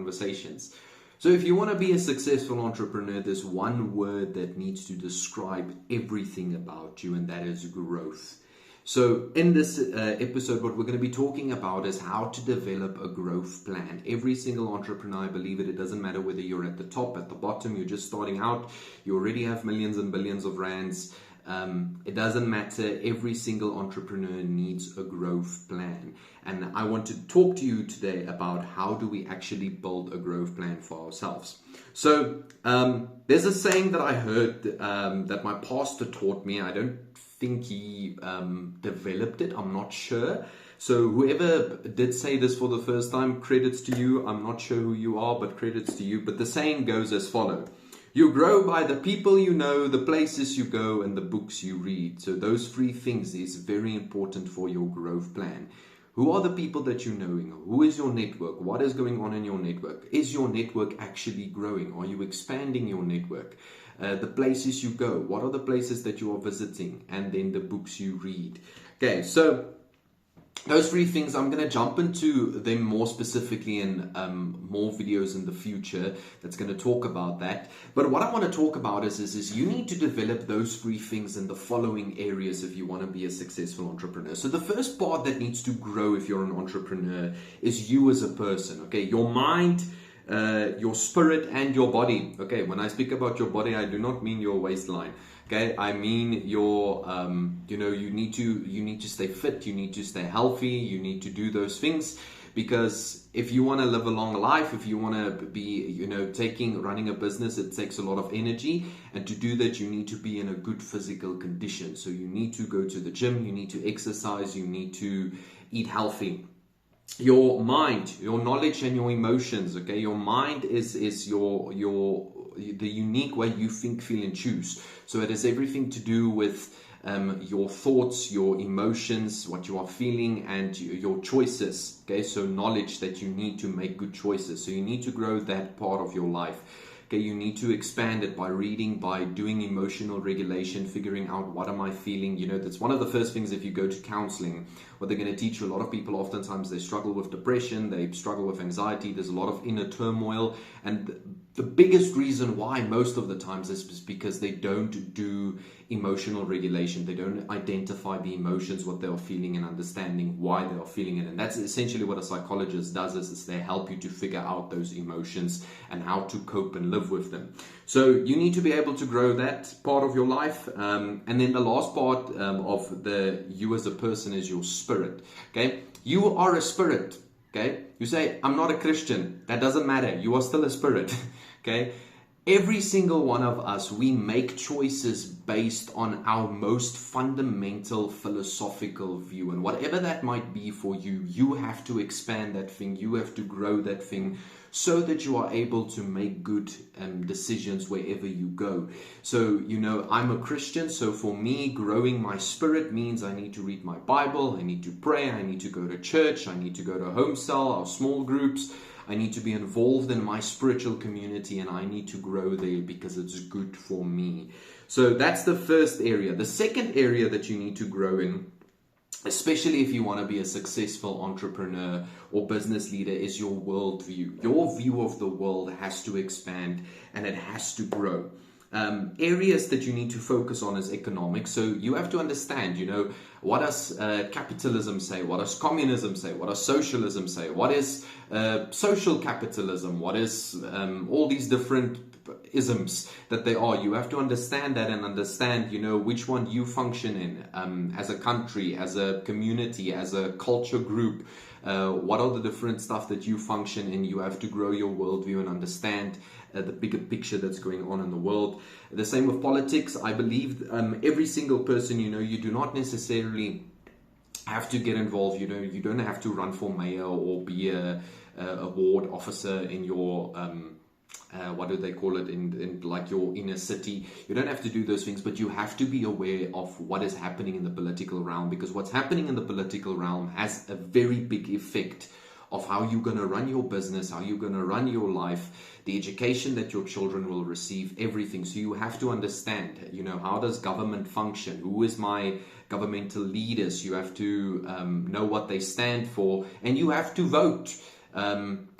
conversations. So if you want to be a successful entrepreneur, there's one word that needs to describe everything about you, and that is growth. So in this episode, what we're going to be talking about is how to develop a growth plan. Every single entrepreneur, I believe it doesn't matter whether you're at the top, at the bottom, you're just starting out, you already have millions and billions of rands. It doesn't matter. Every single entrepreneur needs a growth plan. And I want to talk to you today about how do we actually build a growth plan for ourselves. So there's a saying that I heard that my pastor taught me. I don't think he developed it. I'm not sure. So whoever did say this for the first time, credits to you. I'm not sure who you are, but credits to you. But the saying goes as follows. You grow by the people you know, the places you go, and the books you read. So those three things is very important for your growth plan. Who are the people that you know? Who is your network? What is going on in your network? Is your network actually growing? Are you expanding your network? The places you go. What are the places that you are visiting? And then the books you read. Okay, so those three things, I'm going to jump into them more specifically in more videos in the future that's going to talk about that. But what I want to talk about is you need to develop those three things in the following areas if you want to be a successful entrepreneur. So the first part that needs to grow if you're an entrepreneur is you as a person, okay? Your mind, your spirit, and your body. Okay, when I speak about your body, I do not mean your waistline. Okay, I mean your, you need to stay fit, you need to stay healthy, you need to do those things, because if you want to live a long life, if you want to be, running a business, it takes a lot of energy, and to do that, you need to be in a good physical condition. So you need to go to the gym, you need to exercise, you need to eat healthy. Your mind, your knowledge, and your emotions. Okay, your mind is the unique way you think, feel, and choose. So it has everything to do with your thoughts, your emotions, what you are feeling, and your choices. Okay, so knowledge that you need to make good choices. So you need to grow that part of your life. Okay, you need to expand it by reading, by doing emotional regulation, figuring out what am I feeling. That's one of the first things if you go to counseling. What they're going to teach you, a lot of people oftentimes they struggle with depression, they struggle with anxiety, there's a lot of inner turmoil, and the biggest reason why most of the times is because they don't do emotional regulation. They don't identify the emotions, what they are feeling, and understanding why they are feeling it. And that's essentially what a psychologist does, is they help you to figure out those emotions and how to cope and live with them. So you need to be able to grow that part of your life. And then the last part of the you as a person is your spirit. Okay, you are a spirit. Okay, you say, I'm not a Christian. That doesn't matter. You are still a spirit. Okay, every single one of us, we make choices based on our most fundamental philosophical view. And whatever that might be for you, you have to expand that thing. You have to grow that thing so that you are able to make good decisions wherever you go. So, I'm a Christian. So for me, growing my spirit means I need to read my Bible. I need to pray. I need to go to church. I need to go to home cell, our small groups. I need to be involved in my spiritual community, and I need to grow there because it's good for me. So that's the first area. The second area that you need to grow in, especially if you want to be a successful entrepreneur or business leader, is your worldview. Your view of the world has to expand and it has to grow. Areas that you need to focus on is economics. So you have to understand, what does capitalism say? What does communism say? What does socialism say? What is social capitalism? What is all these different isms that they are? You have to understand that and understand, which one you function in as a country, as a community, as a culture group. What are the different stuff that you function in? You have to grow your worldview and understand the bigger picture that's going on in the world. The same with politics. I believe every single person, you do not necessarily have to get involved. You don't have to run for mayor or be a ward officer in your what do they call it, in like your inner city. You don't have to do those things, but you have to be aware of what is happening in the political realm, because what's happening in the political realm has a very big effect of how you're going to run your business, how you're going to run your life, the education that your children will receive, everything. So you have to understand, how does government function? Who is my governmental leaders? You have to know what they stand for, and you have to vote.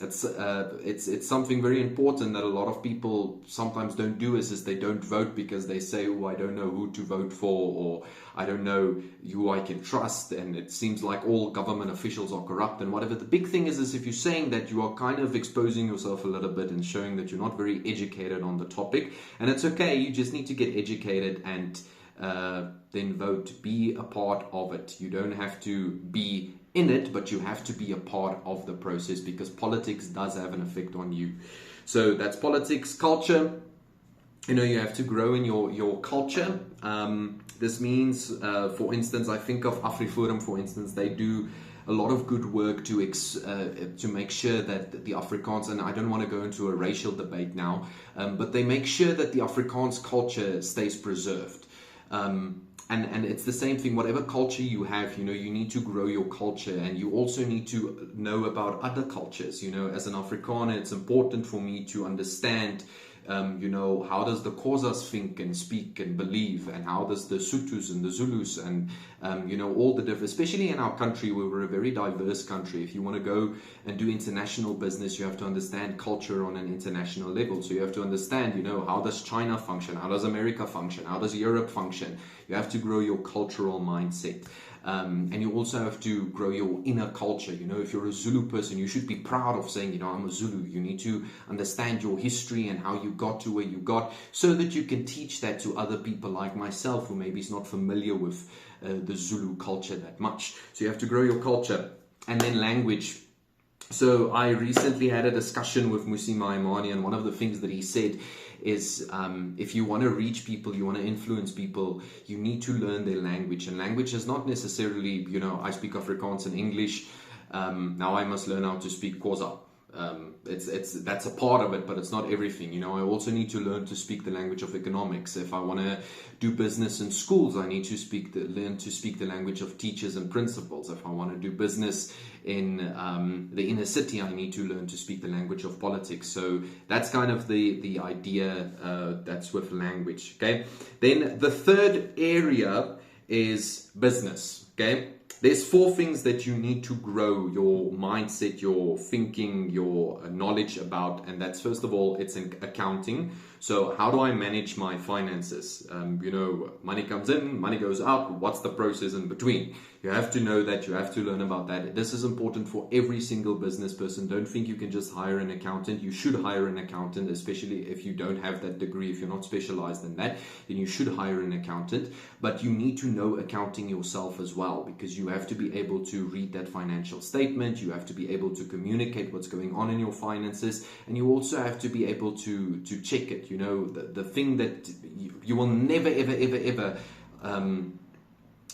It's something very important that a lot of people sometimes don't do is they don't vote because they say, oh, I don't know who to vote for, or I don't know who I can trust, and it seems like all government officials are corrupt and whatever. The big thing is if you're saying that, you are kind of exposing yourself a little bit and showing that you're not very educated on the topic, and it's okay. You just need to get educated and then vote. Be a part of it. You don't have to be in it, but you have to be a part of the process, because politics does have an effect on you. So that's politics. Culture, you have to grow in your culture. This means, for instance, I think of AfriForum, for instance, they do a lot of good work to make sure that the Afrikaans, and I don't want to go into a racial debate now, but they make sure that the Afrikaans culture stays preserved. And it's the same thing, whatever culture you have, you need to grow your culture, and you also need to know about other cultures. As an Afrikaner, it's important for me to understand, how does the Xhosas think and speak and believe, and how does the Sothos and the Zulus and, all the different, especially in our country where we're a very diverse country. If you want to go and do international business, you have to understand culture on an international level. So you have to understand, how does China function? How does America function? How does Europe function? You have to grow your cultural mindset. And you also have to grow your inner culture. If you're a Zulu person, you should be proud of saying, I'm a Zulu. You need to understand your history and how you got to where you got, so that you can teach that to other people like myself, who maybe is not familiar with the Zulu culture that much. So you have to grow your culture. And then language. So I recently had a discussion with Musi Maimani, and one of the things that he said is, if you want to reach people, you want to influence people, you need to learn their language. And language is not necessarily, I speak Afrikaans and English, now I must learn how to speak Xhosa. That's a part of it, but it's not everything. I also need to learn to speak the language of economics. If I want to do business in schools, I need to learn to speak the language of teachers and principals. If I want to do business in the inner city, I need to learn to speak the language of politics. So that's kind of the idea that's with language. Okay. Then the third area is business. Okay. There's 4 things that you need to grow your mindset, your thinking, your knowledge about. And that's, first of all, it's in accounting. So how do I manage my finances? Money comes in, money goes out. What's the process in between? You have to know that. You have to learn about that. This is important for every single business person. Don't think you can just hire an accountant. You should hire an accountant, especially if you don't have that degree. If you're not specialized in that, then you should hire an accountant. But you need to know accounting yourself as well, because you have to be able to read that financial statement. You have to be able to communicate what's going on in your finances, and you also have to be able to check it. The thing that you will never, ever,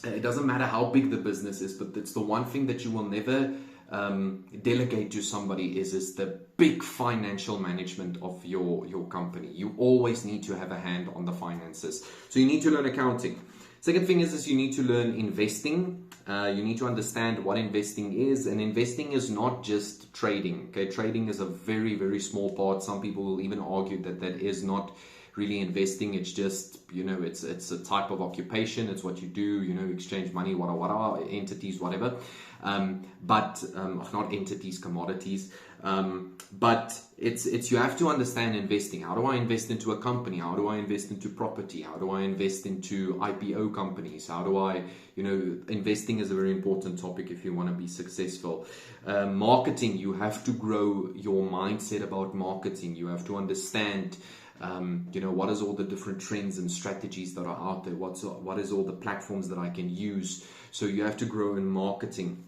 it doesn't matter how big the business is, but it's the one thing that you will never delegate to somebody is the big financial management of your company. You always need to have a hand on the finances. So you need to learn accounting. Second thing is you need to learn investing. You need to understand what investing is, and investing is not just trading. Okay, trading is a very, very small part. Some people will even argue that is not really investing. It's just, it's a type of occupation. It's what you do, exchange money, whatever, entities, whatever. But not entities, commodities. But it's you have to understand investing. How do I invest into a company? How do I invest into property? How do I invest into IPO companies? How do I, investing is a very important topic if you want to be successful. Marketing, you have to grow your mindset about marketing. You have to understand what is all the different trends and strategies that are out there? What is all the platforms that I can use? So you have to grow in marketing.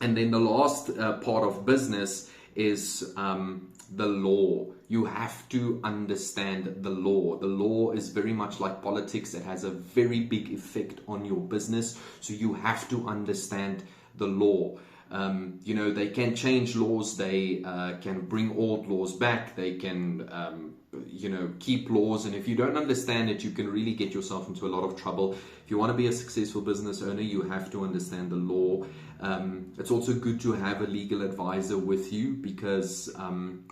And then the last part of business is the law. You have to understand the law. The law is very much like politics. It has a very big effect on your business. So you have to understand the law. They can change laws. They can bring old laws back. They can keep laws, and if you don't understand it, you can really get yourself into a lot of trouble. If you want to be a successful business owner, you have to understand the law. It's also good to have a legal advisor with you, because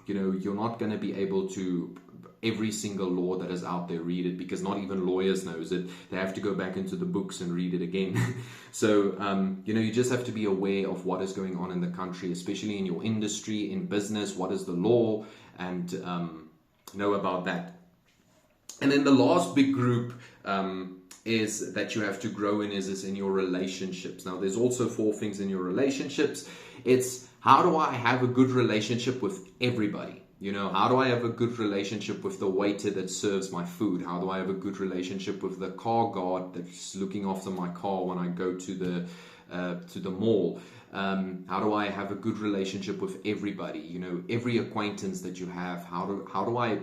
you're not going to be able to every single law that is out there, read it, because not even lawyers knows it. They have to go back into the books and read it again. So, you just have to be aware of what is going on in the country, especially in your industry, in business, what is the law, and know about that. And then the last big group is that you have to grow in is in your relationships. Now, there's also 4 things in your relationships. It's, how do I have a good relationship with everybody? How do I have a good relationship with the waiter that serves my food? How do I have a good relationship with the car guard that's looking after my car when I go to the mall? How do I have a good relationship with everybody? Every acquaintance that you have, how do I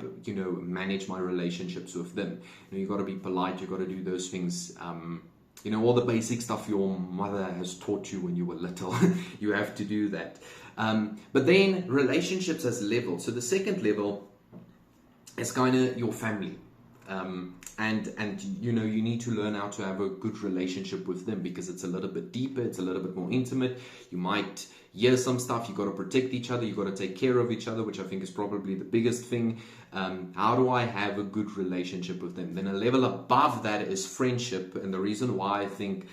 manage my relationships with them? You've got to be polite. You've got to do those things. All the basic stuff your mother has taught you when you were little. You have to do that. But then relationships as levels. So the second level is kind of your family. And you need to learn how to have a good relationship with them, because it's a little bit deeper, it's a little bit more intimate. You might hear some stuff. You got to protect each other, you got to take care of each other, which I think is probably the biggest thing. How do I have a good relationship with them? Then a level above that is friendship, and the reason why I think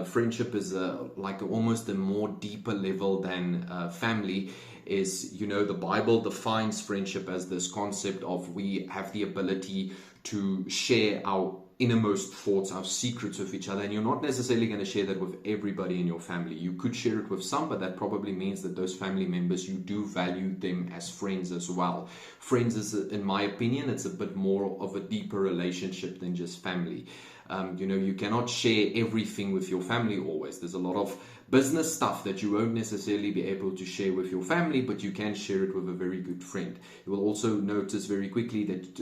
friendship is like almost a more deeper level than family is, the Bible defines friendship as this concept of we have the ability to share our innermost thoughts, our secrets with each other. And you're not necessarily going to share that with everybody in your family. You could share it with some, but that probably means that those family members, you do value them as friends as well. Friends is, in my opinion, it's a bit more of a deeper relationship than just family. You cannot share everything with your family always. There's a lot of business stuff that you won't necessarily be able to share with your family, but you can share it with a very good friend. You will also notice very quickly that,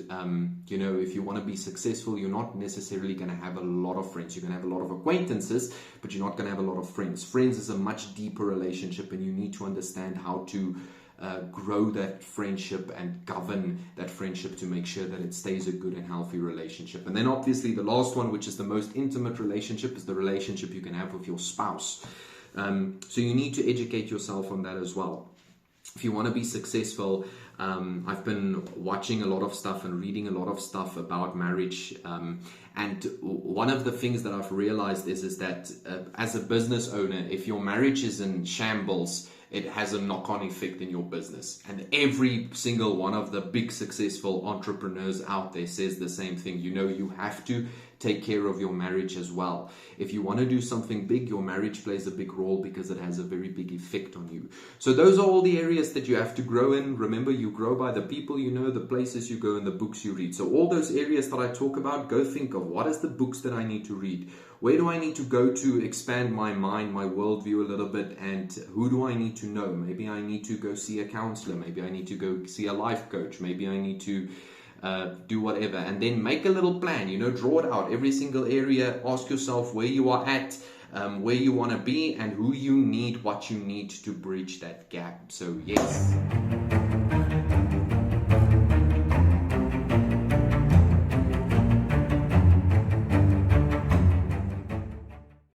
if you want to be successful, you're not necessarily going to have a lot of friends. You're going to have a lot of acquaintances, but you're not going to have a lot of friends. Friends is a much deeper relationship, and you need to understand how to grow that friendship and govern that friendship to make sure that it stays a good and healthy relationship. And then obviously the last one, which is the most intimate relationship, is the relationship you can have with your spouse. So you need to educate yourself on that as well. If you want to be successful, I've been watching a lot of stuff and reading a lot of stuff about marriage. And one of the things that I've realized is that as a business owner, if your marriage is in shambles, it has a knock-on effect in your business. And every single one of the big successful entrepreneurs out there says the same thing. You have to take care of your marriage as well. If you want to do something big, your marriage plays a big role because it has a very big effect on you. So those are all the areas that you have to grow in. Remember, you grow by the people you know, the places you go, and the books you read. So all those areas that I talk about, go think of what is the books that I need to read? Where do I need to go to expand my mind, my worldview a little bit? And who do I need to know? Maybe I need to go see a counselor. Maybe I need to go see a life coach. Maybe I need to do whatever, and then make a little plan, draw it out, every single area. Ask yourself where you are at, where you want to be, and who you need, what you need to bridge that gap. So yes.